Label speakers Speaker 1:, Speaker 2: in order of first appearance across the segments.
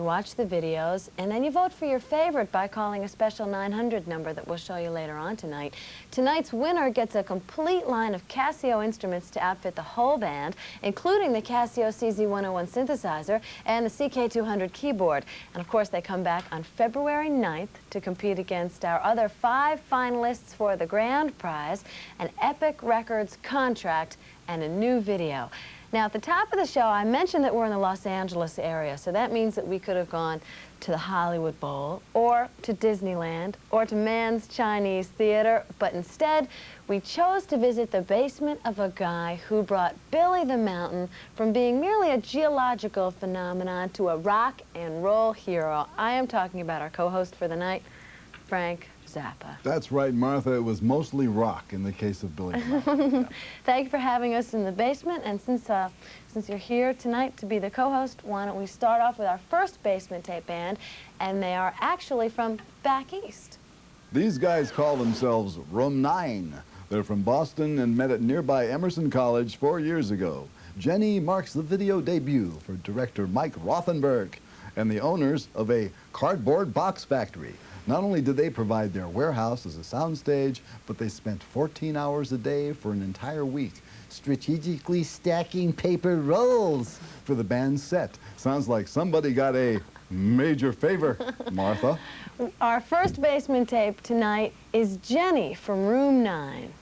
Speaker 1: Watch the videos, and then you vote for your favorite by calling a special 900 number that we'll show you later on tonight. Tonight's winner gets a complete line of Casio instruments to outfit the whole band, including the Casio CZ101 synthesizer and the CK200 keyboard. And of course, they come back on February 9th to compete against our other 5 finalists for the grand prize, an Epic Records contract and a new video. Now, at the top of the show, I mentioned that we're in the Los Angeles area, so that means that we could have gone to the Hollywood Bowl, or to Disneyland, or to Mann's Chinese Theater, but instead, we chose to visit the basement of a guy who brought Billy the Mountain from being merely a geological phenomenon to a rock and roll hero. I am talking about our co-host for the night, Frank Zappa.
Speaker 2: That's right, Martha. It was mostly rock in the case of Billy the Mountain. Yeah.
Speaker 1: Thank you for having us in the basement, and since you're here tonight to be the co-host, why don't we start off with our first basement tape band, and they are actually from back east.
Speaker 2: These guys call themselves Room 9. They're from Boston and met at nearby Emerson College 4 years ago. Jenny marks the video debut for director Mike Rothenberg and the owners of a cardboard box factory. Not only did they provide their warehouse as a soundstage, but they spent 14 hours a day for an entire week strategically stacking paper rolls for the band's set. Sounds like somebody got a major favor, Martha.
Speaker 1: Our first basement tape tonight is Jenny from Room 9.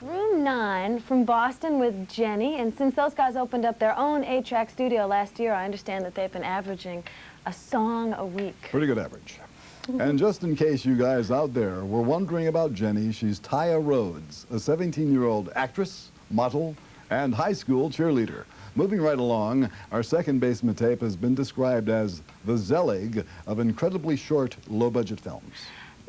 Speaker 1: Room 9 from Boston with Jenny, and since those guys opened up their own 8-track studio last year, I understand that they've been averaging a song a week.
Speaker 2: Pretty good average. And just in case you guys out there were wondering about Jenny, she's Taya Rhodes, a 17-year-old actress, model, and high school cheerleader. Moving right along, our second basement tape has been described as the Zelig of incredibly short, low-budget films.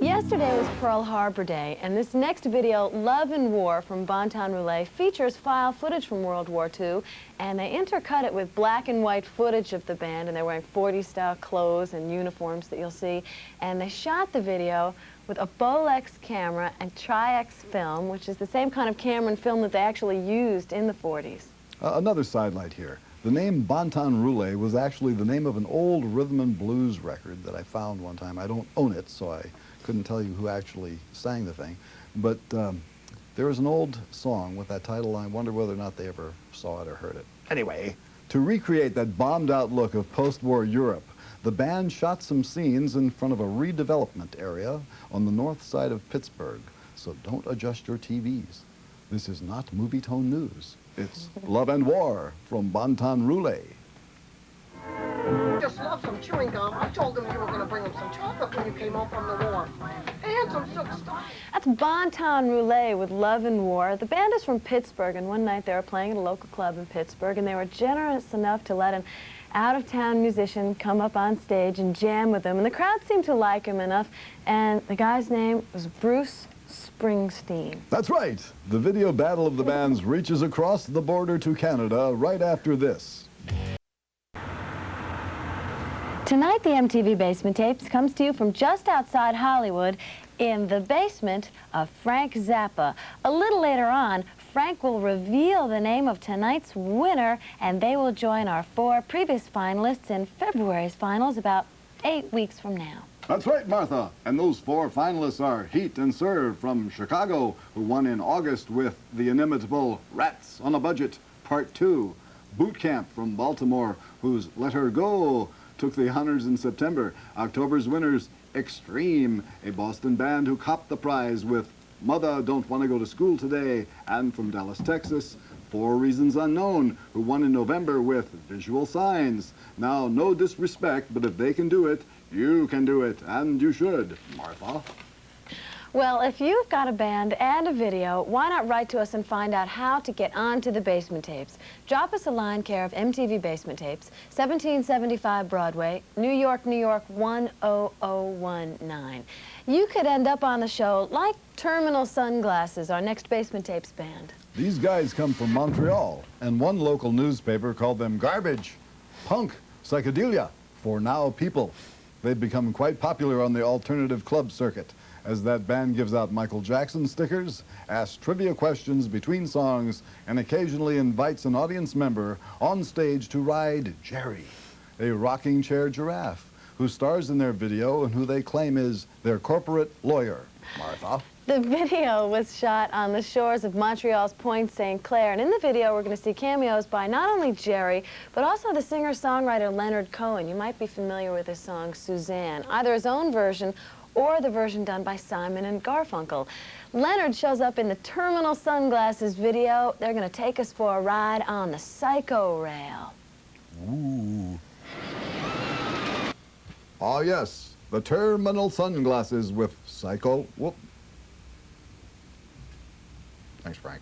Speaker 1: Yesterday was Pearl Harbor Day, and this next video, Love and War from Bon Ton Roulette, features file footage from World War II, and they intercut it with black and white footage of the band, and they're wearing 40s-style clothes and uniforms that you'll see, and they shot the video with a Bolex camera and Tri-X film, which is the same kind of camera and film that they actually used in the 40s.
Speaker 2: Another sidelight here. The name Bon Ton Roulette was actually the name of an old rhythm and blues record that I found one time. I don't own it, so I couldn't tell you who actually sang the thing, but there was an old song with that title, and I wonder whether or not they ever saw it or heard it. Anyway, to recreate that bombed-out look of post-war Europe, the band shot some scenes in front of a redevelopment area on the north side of Pittsburgh, so don't adjust your TVs. This is not movie tone news. It's Love and War from Bon Ton Roulette.
Speaker 3: Just love some chewing gum. I told them you were going to bring them some chocolate when you came home from the war. And some silk stockings.
Speaker 1: That's Bon Ton Roulette with Love and War. The band is from Pittsburgh, and one night they were playing at a local club in Pittsburgh, and they were generous enough to let an out-of-town musician come up on stage and jam with them, and the crowd seemed to like him enough, and the guy's name was Bruce Springsteen.
Speaker 2: That's right. The video battle of the bands reaches across the border to Canada right after this.
Speaker 1: Tonight, the MTV Basement Tapes comes to you from just outside Hollywood in the basement of Frank Zappa. A little later on, Frank will reveal the name of tonight's winner, and they will join our 4 previous finalists in February's finals about 8 weeks from now.
Speaker 2: That's right, Martha. And those 4 finalists are Heat and Serve from Chicago, who won in August with the inimitable Rats on a Budget, Part 2. Boot Camp from Baltimore, whose Let Her Go took the honors in September. October's winners, Extreme, a Boston band who copped the prize with Mother Don't Want to Go to School Today, and from Dallas, Texas, 4 Reasons Unknown, who won in November with Visual Signs. Now, no disrespect, but if they can do it, you can do it, and you should, Martha.
Speaker 1: Well, if you've got a band and a video, why not write to us and find out how to get onto the basement tapes? Drop us a line care of MTV Basement Tapes, 1775 Broadway, New York, New York 10019. You could end up on the show like Terminal Sunglasses, our next Basement Tapes band.
Speaker 2: These guys come from Montreal, and one local newspaper called them garbage, punk, psychedelia, for now people. They've become quite popular on the alternative club circuit. as that band gives out Michael Jackson stickers, asks trivia questions between songs, and occasionally invites an audience member on stage to ride Jerry, a rocking chair giraffe, who stars in their video and who they claim is their corporate lawyer. Martha?
Speaker 1: The video was shot on the shores of Montreal's Pointe St. Clair, and in the video we're going to see cameos by not only Jerry, but also the singer-songwriter Leonard Cohen. You might be familiar with his song Suzanne, either his own version or the version done by Simon and Garfunkel. Leonard shows up in the Terminal Sunglasses video. They're going to take us for a ride on the Psycho Rail.
Speaker 2: Ooh. Ah, yes, the Terminal Sunglasses with Psycho... Whoop. Thanks, Frank.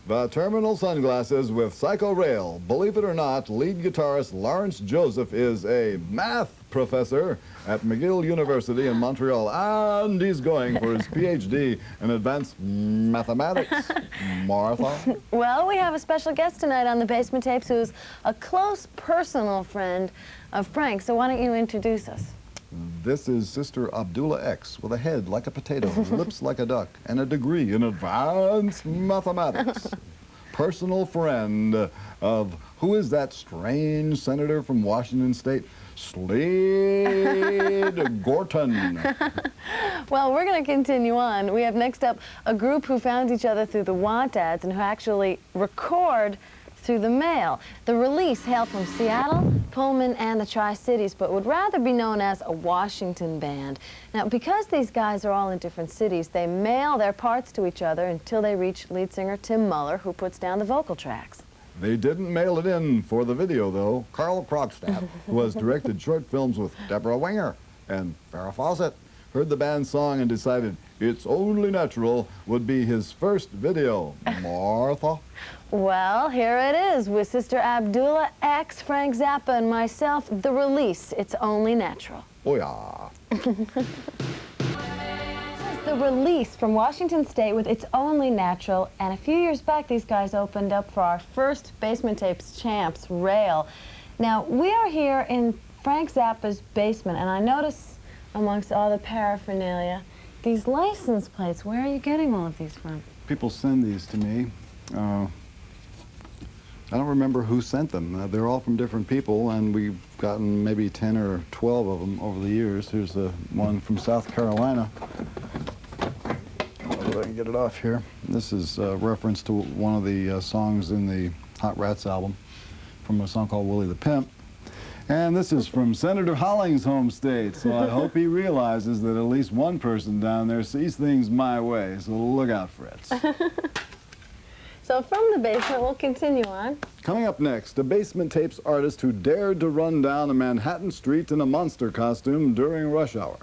Speaker 2: The Terminal Sunglasses with Psycho Rail. Believe it or not, lead guitarist Lawrence Joseph is a math professor at McGill University in Montreal, and he's going for his PhD in advanced mathematics. Martha?
Speaker 1: Well, we have a special guest tonight on the Basement Tapes who's a close personal friend of Frank, so why don't you introduce us?
Speaker 2: This is Sister Abdullah X, with a head like a potato, lips like a duck, and a degree in advanced mathematics. Personal friend of, who is that strange senator from Washington State? Slade Gorton.
Speaker 1: Well, we're going to continue on. We have next up a group who found each other through the want ads and who actually record through the mail. The Release hail from Seattle, Pullman, and the Tri-Cities, but would rather be known as a Washington band. Now, because these guys are all in different cities, they mail their parts to each other until they reach lead singer Tim Muller, who puts down the vocal tracks.
Speaker 2: They didn't mail it in for the video, though. Carl Krogstad, who has directed short films with Deborah Winger and Farrah Fawcett, heard the band's song and decided It's Only Natural would be his first video. Martha?
Speaker 1: Well, here it is with Sister Abdullah X, Frank Zappa, and myself, The Release. It's Only Natural.
Speaker 2: Oh, yeah.
Speaker 1: The Release from Washington State with It's Only Natural, and a few years back these guys opened up for our first Basement Tapes champs, Rail. Now, we are here in Frank Zappa's basement, and I notice amongst all the paraphernalia, these license plates. Where are you getting all of these from?
Speaker 2: People send these to me. I don't remember who sent them. They're all from different people, and we've gotten maybe 10 or 12 of them over the years. Here's the one from South Carolina. If I can get it off here. This is a reference to one of the songs in the Hot Rats album from a song called Willie the Pimp. And this is from Senator Hollings' home state, so I hope he realizes that at least one person down there sees things my way, so look out, Fritz.
Speaker 1: So from the basement, we'll continue on.
Speaker 2: Coming up next, a Basement Tapes artist who dared to run down a Manhattan street in a monster costume during rush hour.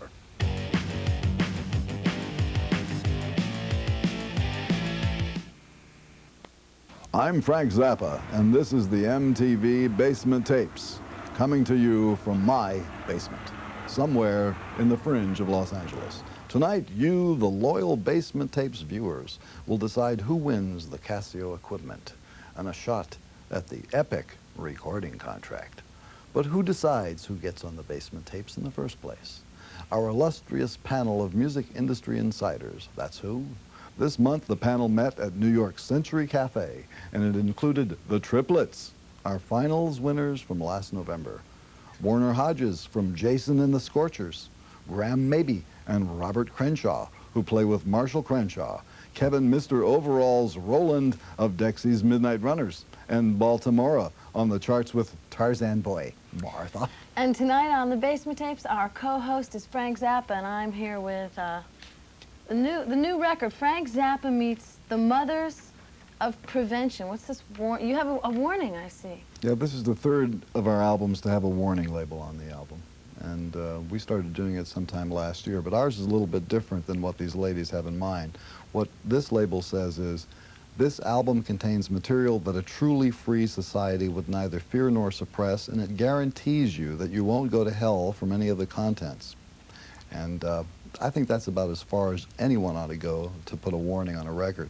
Speaker 2: I'm Frank Zappa, and this is the MTV Basement Tapes, coming to you from my basement, somewhere in the fringe of Los Angeles. Tonight, you, the loyal Basement Tapes viewers, will decide who wins the Casio equipment and a shot at the epic recording contract. But who decides who gets on the Basement Tapes in the first place? Our illustrious panel of music industry insiders, that's who. This month, the panel met at New York's Century Cafe, and it included the Triplets, our finals winners from last November. Warner Hodges from Jason and the Scorchers, Graham Mabey and Robert Crenshaw, who play with Marshall Crenshaw, Kevin Mr. Overalls Roland of Dexy's Midnight Runners, and Baltimora on the charts with Tarzan Boy, Martha.
Speaker 1: And tonight on the Basement Tapes, our co-host is Frank Zappa, and I'm here with the new record, Frank Zappa meets the Mothers of Prevention. What's this? You have a warning, I see.
Speaker 2: Yeah, this is the third of our albums to have a warning label on the album. And we started doing it sometime last year, but ours is a little bit different than what these ladies have in mind. What this label says is, this album contains material that a truly free society would neither fear nor suppress, and it guarantees you that you won't go to hell from any of the contents. And I think that's about as far as anyone ought to go to put a warning on a record.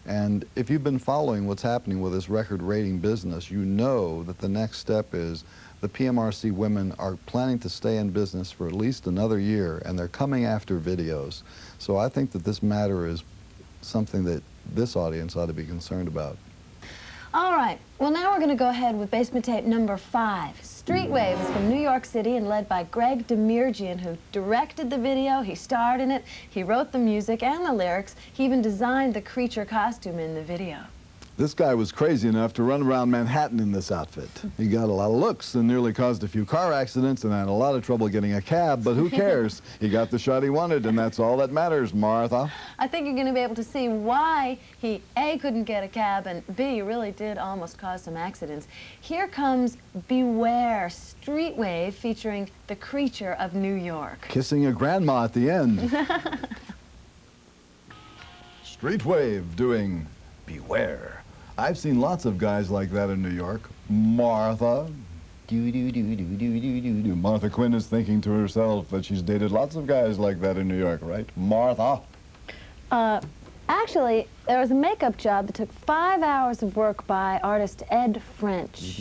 Speaker 2: And if you've been following what's happening with this record rating business, you know that the next step is the PMRC women are planning to stay in business for at least another year, and they're coming after videos. So I think that this matter is something that this audience ought to be concerned about.
Speaker 1: All right, well now we're going to go ahead with basement tape number 5. Street Waves from New York City and led by Greg Demirjian, who directed the video, he starred in it, he wrote the music and the lyrics, he even designed the creature costume in the video.
Speaker 2: This guy was crazy enough to run around Manhattan in this outfit. He got a lot of looks and nearly caused a few car accidents and had a lot of trouble getting a cab, but who cares? He got the shot he wanted, and that's all that matters, Martha.
Speaker 1: I think you're going to be able to see why he, A, couldn't get a cab, and B, really did almost cause some accidents. Here comes Beware, Street Wave, featuring the creature of New York.
Speaker 2: Kissing a grandma at the end. Street Wave doing Beware. I've seen lots of guys like that in New York. Martha. Do-do-do-do-do-do-do-do. Martha Quinn is thinking to herself that she's dated lots of guys like that in New York, right? Martha.
Speaker 1: Actually, there was a makeup job that took 5 hours of work by artist Ed French.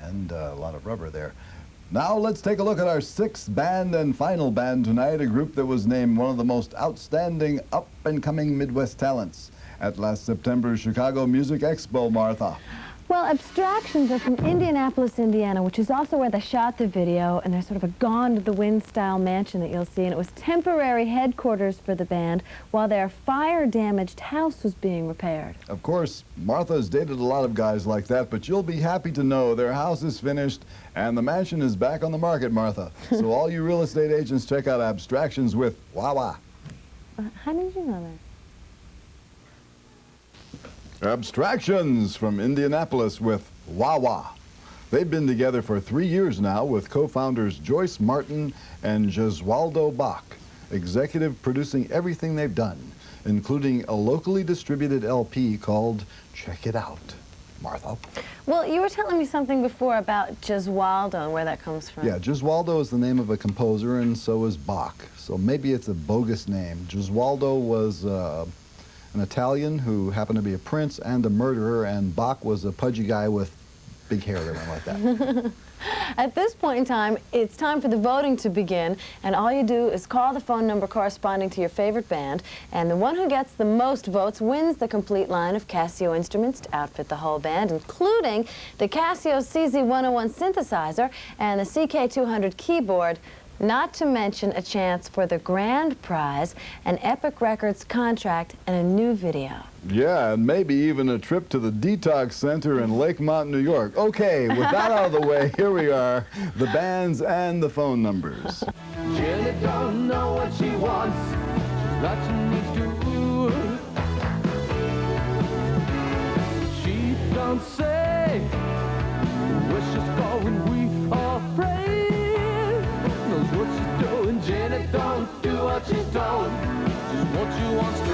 Speaker 2: And a lot of rubber there. Now let's take a look at our 6th band and final band tonight, a group that was named one of the most outstanding up-and-coming Midwest talents at last September's Chicago Music Expo, Martha.
Speaker 1: Well, Abstractions are from Indianapolis, Indiana, which is also where they shot the video, and there's sort of a Gone to the Wind style mansion that you'll see, and it was temporary headquarters for the band while their fire-damaged house was being repaired.
Speaker 2: Of course, Martha's dated a lot of guys like that, but you'll be happy to know their house is finished and the mansion is back on the market, Martha. So all you real estate agents, check out Abstractions with Wawa.
Speaker 1: How did you know that?
Speaker 2: Abstractions from Indianapolis with Wawa. They've been together for 3 years now with co-founders Joyce Martin and Gesualdo Bach, executive producing everything they've done, including a locally distributed LP called Check It Out. Martha?
Speaker 1: Well, you were telling me something before about Gesualdo and where that comes from.
Speaker 2: Yeah, Gesualdo is the name of a composer, and so is Bach. So maybe it's a bogus name. Gesualdo was an Italian who happened to be a prince and a murderer, and Bach was a pudgy guy with big hair that went like that.
Speaker 1: At this point in time, it's time for the voting to begin, and all you do is call the phone number corresponding to your favorite band, and the one who gets the most votes wins the complete line of Casio instruments to outfit the whole band, including the Casio CZ101 synthesizer and the CK200 keyboard, not to mention a chance for the grand prize, an Epic Records contract, and a new video.
Speaker 2: Yeah, and maybe even a trip to the Detox Center in Lakemont, New York. Okay, with that out of the way, here we are, the bands and the phone numbers.
Speaker 4: Jenny don't know what she wants, she's not she needs to. She don't say where she's going, we are afraid. Knows what she's doing, Jenny don't do what she's told, just what she wants to.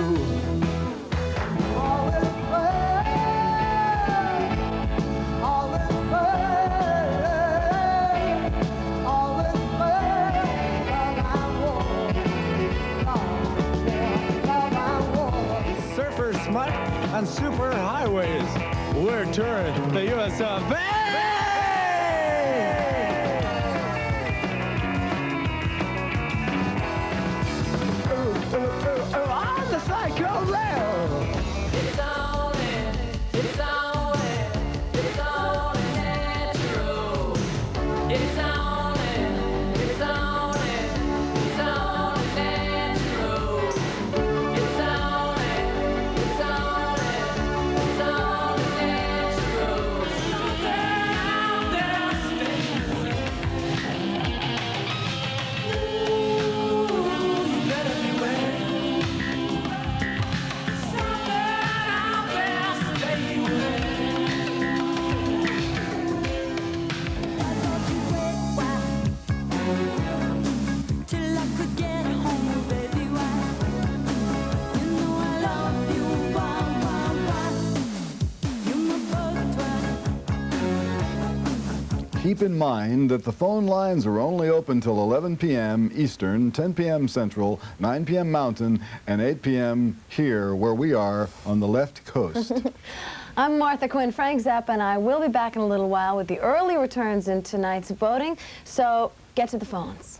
Speaker 5: Surfers, smut, and super highways. We're touring the U.S. of A. On the Psycho Rail.
Speaker 4: It's only natural. It's only natural. It's
Speaker 2: Keep in mind that the phone lines are only open till 11 p.m. Eastern, 10 p.m. Central, 9 p.m. Mountain, and 8 p.m. here where we are on the left coast.
Speaker 1: I'm Martha Quinn. Frank Zappa and I will be back in a little while with the early returns in tonight's voting, so get to the phones.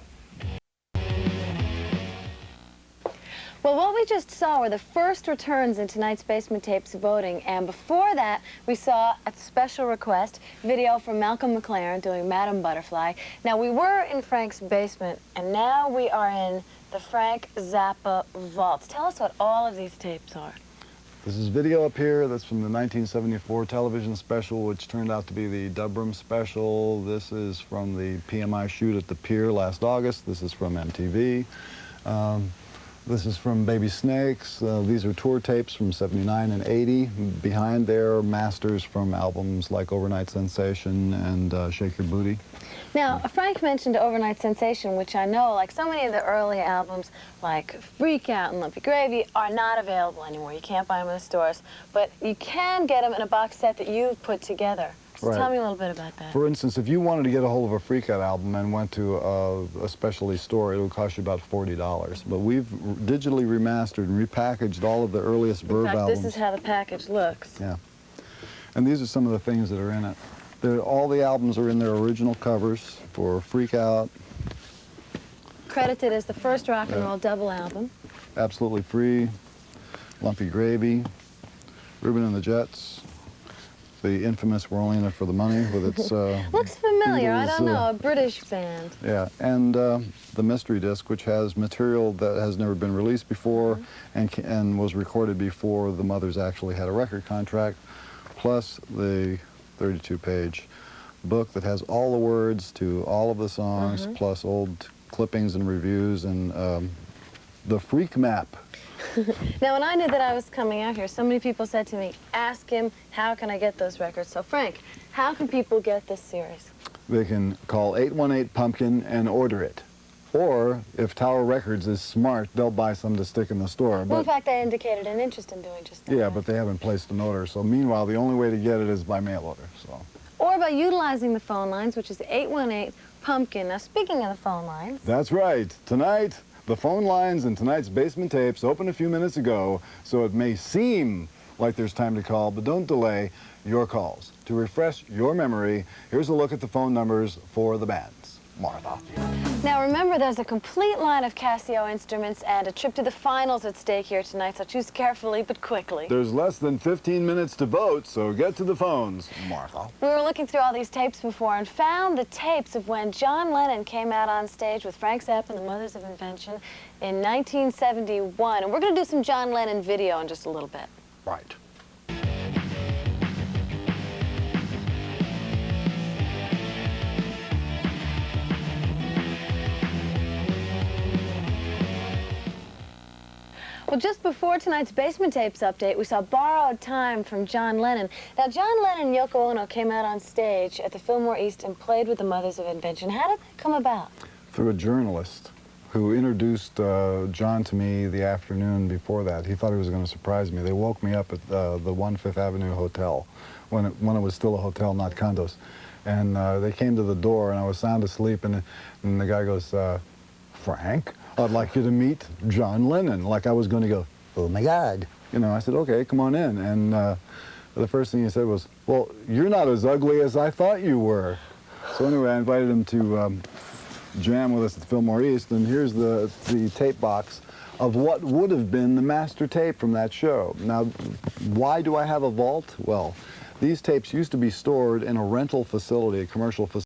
Speaker 1: Well, what we just saw were the first returns in tonight's Basement Tapes voting, and before that, we saw, at special request, video from Malcolm McLaren doing Madam Butterfly. Now, we were in Frank's basement, and now we are in the Frank Zappa vaults. Tell us what all of these tapes are.
Speaker 2: This is video up here that's from the 1974 television special, which turned out to be the Dubroom special. This is from the PMI shoot at the Pier last August. This is from MTV. This is from Baby Snakes. These are tour tapes from 79 and 80. Behind there, masters from albums like Overnight Sensation and Shake Your Booty.
Speaker 1: Now, Frank mentioned Overnight Sensation, which I know, like so many of the early albums, like Freak Out and Lumpy Gravy, are not available anymore. You can't buy them in the stores, but you can get them in a box set that you've put together. So
Speaker 2: Right.
Speaker 1: tell me a little bit about that.
Speaker 2: For instance, if you wanted to get a hold of a Freak Out album and went to a specialty store, it would cost you about $40. But we've digitally remastered and repackaged all of the earliest Verve
Speaker 1: In fact,
Speaker 2: albums.
Speaker 1: this is how the package looks.
Speaker 2: Yeah. And these are some of the things that are in it. All the albums are in their original covers for Freak Out.
Speaker 1: Credited as the first rock and roll double album.
Speaker 2: Absolutely Free, Lumpy Gravy, Reuben and the Jets, the infamous We're Only in It for the Money with its
Speaker 1: Looks familiar, I
Speaker 2: Beatles,
Speaker 1: don't know, a British band.
Speaker 2: yeah, and the mystery disc, which has material that has never been released before and was recorded before the Mothers actually had a record contract, plus the 32-page book that has all the words to all of the songs, plus old clippings and reviews, and the Freak Map.
Speaker 1: Now, when I knew that I was coming out here, so many people said to me, ask him, how can I get those records? So, Frank, how can people get this series?
Speaker 2: They can call 818-PUMPKIN and order it. Or, if Tower Records is smart, they'll buy some to stick in the store.
Speaker 1: Well, in
Speaker 2: But,
Speaker 1: fact, I indicated an interest in doing just that.
Speaker 2: yeah, but they haven't placed an order. So meanwhile, the only way to get it is by mail order. So.
Speaker 1: Or by utilizing the phone lines, which is 818-PUMPKIN. Now, speaking of the phone lines,
Speaker 2: That's right. Tonight, the phone lines in tonight's Basement Tapes opened a few minutes ago, so it may seem like there's time to call, but don't delay your calls. To refresh your memory, here's a look at the phone numbers for the bands. Martha.
Speaker 1: now remember, there's a complete line of Casio instruments and a trip to the finals at stake here tonight, so choose carefully but quickly.
Speaker 2: There's less than 15 minutes to vote, so get to the phones, Martha.
Speaker 1: We were looking through all these tapes before and found the tapes of when John Lennon came out on stage with Frank Zappa and the Mothers of Invention in 1971. And we're going to do some John Lennon video in just a little bit.
Speaker 2: Right.
Speaker 1: Well, just before tonight's Basement Tapes update, we saw Borrowed Time from John Lennon. Now, John Lennon and Yoko Ono came out on stage at the Fillmore East and played with the Mothers of Invention. How did that come about?
Speaker 2: Through a journalist who introduced John to me the afternoon before that. He thought he was going to surprise me. They woke me up at the 1 Fifth Avenue Hotel when it was still a hotel, not condos. And they came to the door, and I was sound asleep, and the guy goes, Frank, I'd like you to meet John Lennon. Like I was going to go, oh my God. You know, I said, okay, come on in. And the first thing he said was, well, you're not as ugly as I thought you were. So anyway, I invited him to jam with us at the Fillmore East, and here's the tape box of what would have been the master tape from that show. Now, why do I have a vault? Well, these tapes used to be stored in a rental facility, a commercial facility.